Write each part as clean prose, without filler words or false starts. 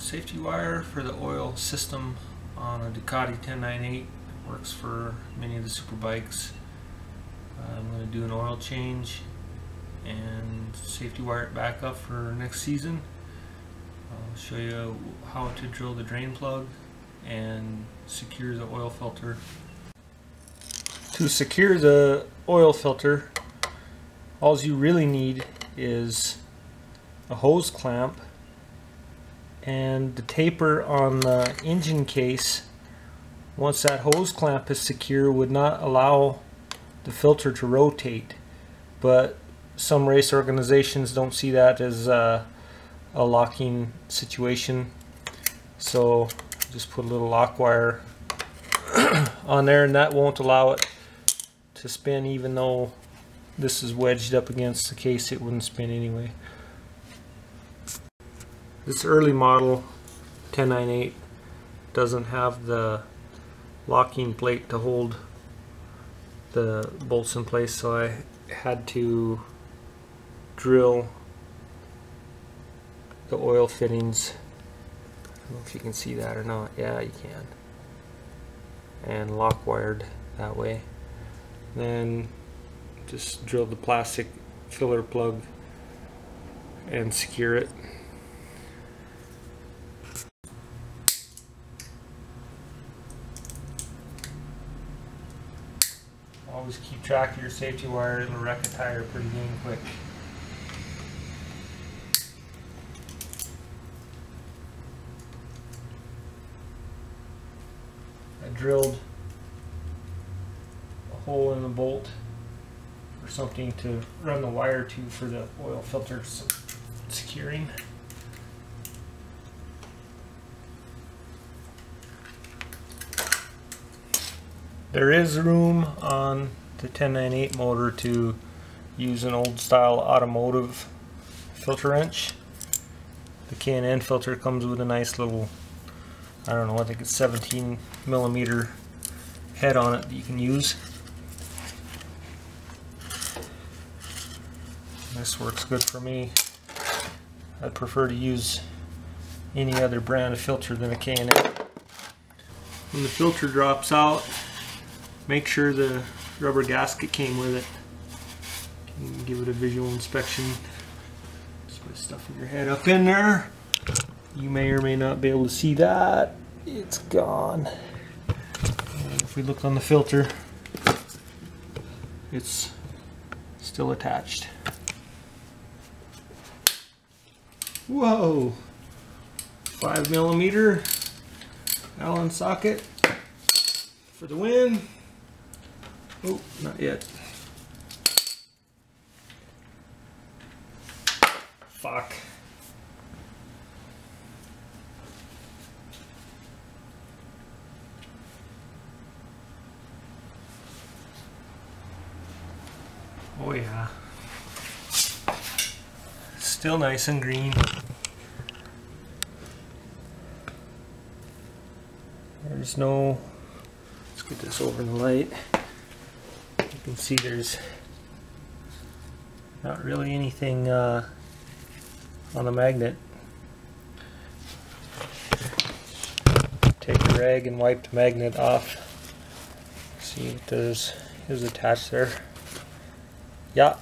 Safety wire for the oil system on a Ducati 1098. Works for many of the Superbikes. I'm going to do an oil change and safety wire it back up for next season. I'll show you how to drill the drain plug and secure the oil filter. To secure the oil filter, all you really need is a hose clamp, and the taper on the engine case, once that hose clamp is secure, would not allow the filter to rotate. But some race organizations don't see that as a locking situation, so just put a little lock wire on there, and that won't allow it to spin. Even though this is wedged up against the case, it wouldn't spin anyway. This early model 1098 doesn't have the locking plate to hold the bolts in place, so I had to drill the oil fittings. I don't know if you can see that or not. Yeah, you can. And lock wired that way. Then just drill the plastic filler plug and secure it. Always keep track of your safety wire, it'll wreck a tire pretty dang quick. I drilled a hole in the bolt or something to run the wire to for the oil filter securing. There is room on the 1098 motor to use an old style automotive filter wrench. The K&N filter comes with a nice little, I don't know, I think it's 17mm head on it that you can use. This works good for me. I'd prefer to use any other brand of filter than a K&N. When the filter drops out, make sure the rubber gasket came with it. You can give it a visual inspection. Just by stuffing your head up in there. You may or may not be able to see that. It's gone. And if we look on the filter, it's still attached. Whoa! 5mm Allen socket for the win. Oh, not yet. Fuck. Oh yeah. Still nice and green. There's no... Let's get this over in the light. You can see there's not really anything on the magnet. Take a rag and wipe the magnet off. See if there's is attached there. Yeah,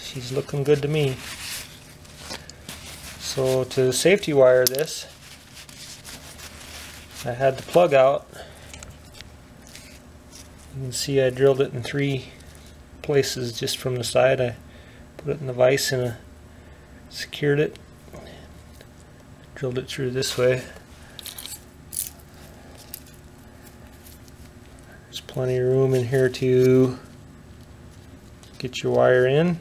she's looking good to me. So to safety wire this, I had the plug out. You can see I drilled it in 3 places just from the side. I put it in the vise and secured it. Drilled it through this way. There's plenty of room in here to get your wire in.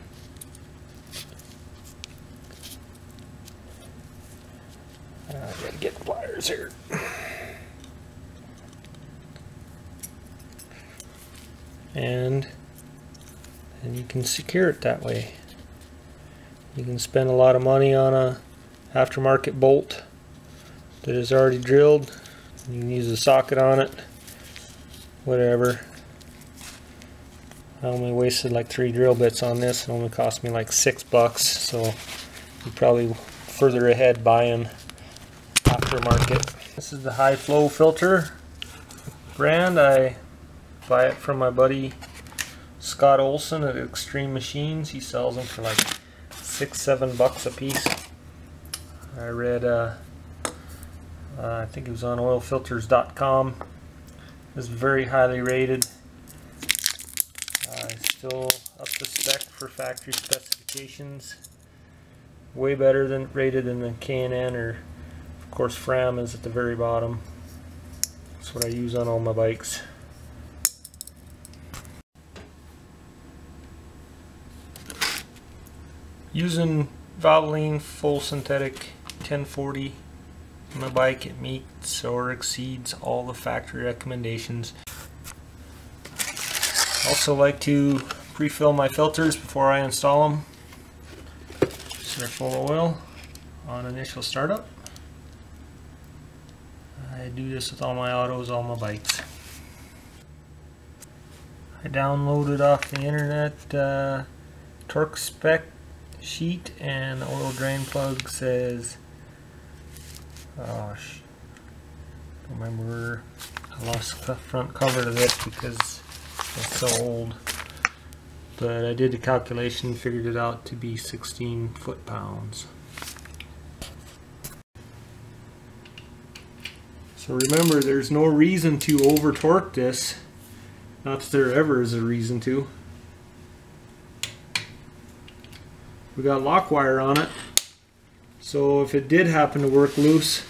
I gotta get pliers here. And you can secure it that way. You can spend a lot of money on a aftermarket bolt that is already drilled. You can use a socket on it, whatever. I only wasted like 3 drill bits on this. It only cost me like $6, so you're probably further ahead buying after aftermarket. This is the Hi-Flo filter brand. I buy it from my buddy Scott Olson at Extreme Machines. He sells them for like $6-7 a piece. I read I think it was on oilfilters.com. It's very highly rated. Still up to spec for factory specifications. Way better than rated than the K&N, or of course Fram is at the very bottom. That's what I use on all my bikes. Using Valvoline full synthetic 1040 on my bike, it meets or exceeds all the factory recommendations. Also like to pre-fill my filters before I install them. So they're full of oil on initial startup. I do this with all my autos, all my bikes. I downloaded off the internet torque spec sheet, and the oil drain plug says, oh, don't remember, I lost the front cover to this because it's so old, but I did the calculation, figured it out to be 16 foot-pounds. So remember, there's no reason to over torque this, not that there ever is a reason to. We got lock wire on it, so if it did happen to work loose,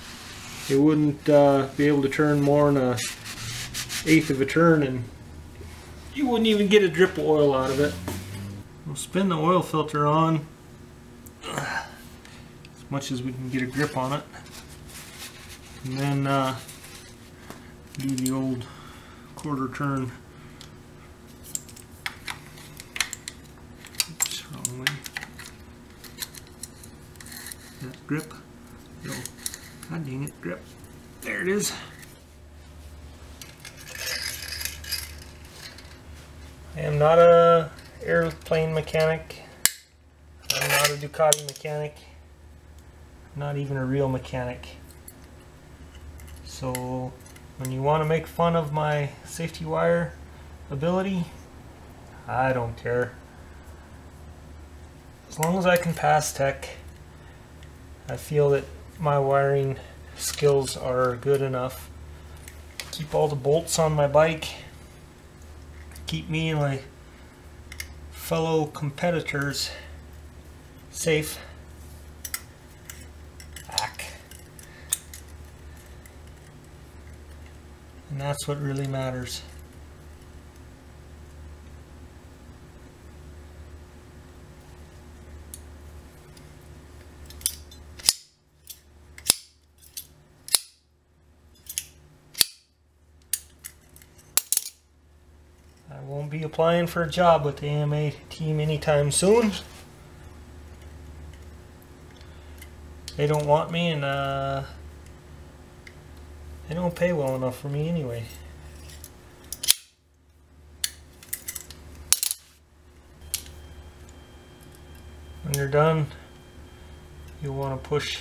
it wouldn't be able to turn more than 1/8 of a turn, and you wouldn't even get a drip of oil out of it. We'll spin the oil filter on as much as we can get a grip on it, and then do the old quarter turn. Oops, wrong way. That grip. No. God dang it, grip. There it is. I am not a airplane mechanic. I'm not a Ducati mechanic. Not even a real mechanic. So when you want to make fun of my safety wire ability, I don't care. As long as I can pass tech, I feel that my wiring skills are good enough to keep all the bolts on my bike, keep me and my fellow competitors safe. And that's what really matters. I won't be applying for a job with the AMA team anytime soon. They don't want me, and they don't pay well enough for me anyway. When you're done, you'll want to push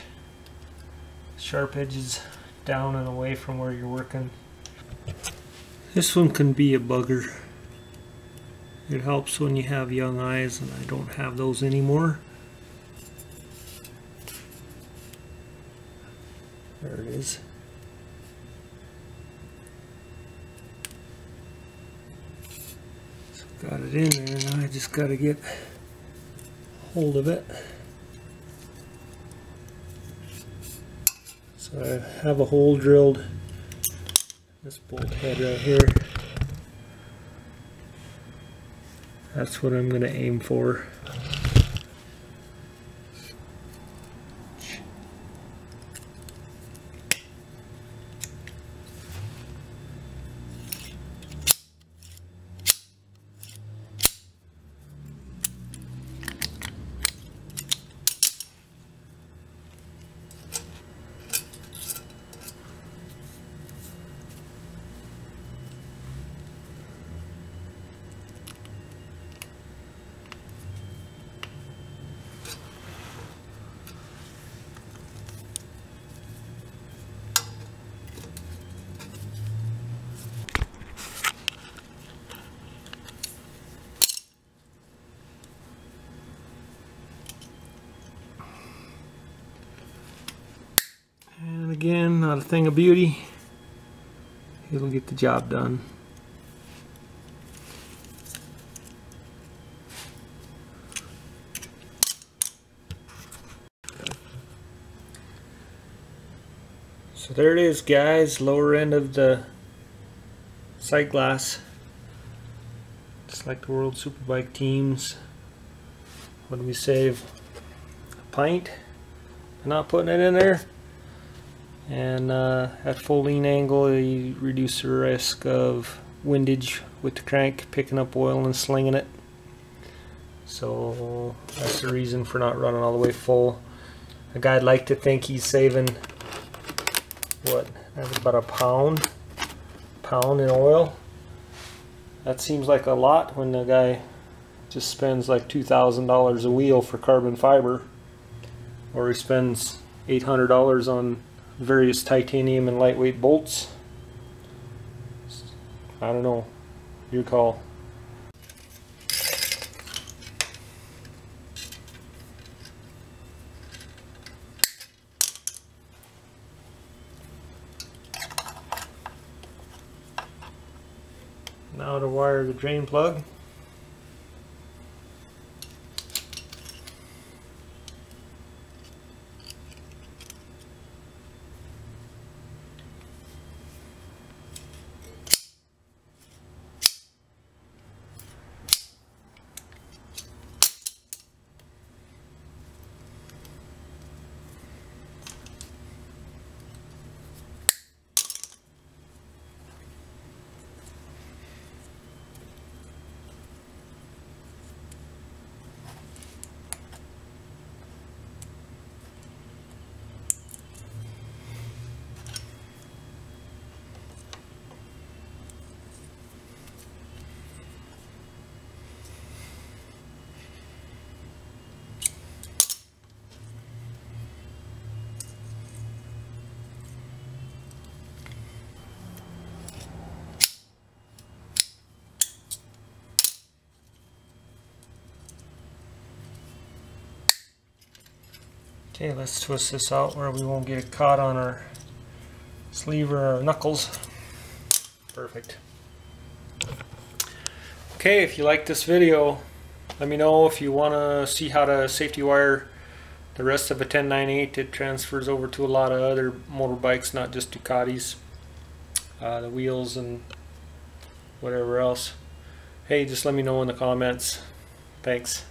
sharp edges down and away from where you're working. This one can be a bugger. It helps when you have young eyes, and I don't have those anymore. There it is. So got it in there, now I just got to get hold of it. So I have a hole drilled, this bolt head right here. That's what I'm going to aim for. Again, not a thing of beauty. It'll get the job done. So there it is, guys, lower end of the sight glass. Just like the World Superbike teams. What do we save? A pint by not putting it in there. And at full lean angle, you reduce the risk of windage with the crank, picking up oil and slinging it. So that's the reason for not running all the way full. A guy'd like to think he's saving, what, that's about a pound in oil. That seems like a lot when the guy just spends like $2,000 a wheel for carbon fiber, or he spends $800 on various titanium and lightweight bolts. I don't know, your call. Now to wire the drain plug. Okay, let's twist this out where we won't get it caught on our sleeve or our knuckles. Perfect. Okay, if you like this video, let me know if you want to see how to safety wire the rest of a 1098. It transfers over to a lot of other motorbikes, not just Ducatis. The wheels and whatever else. Hey, just let me know in the comments. Thanks.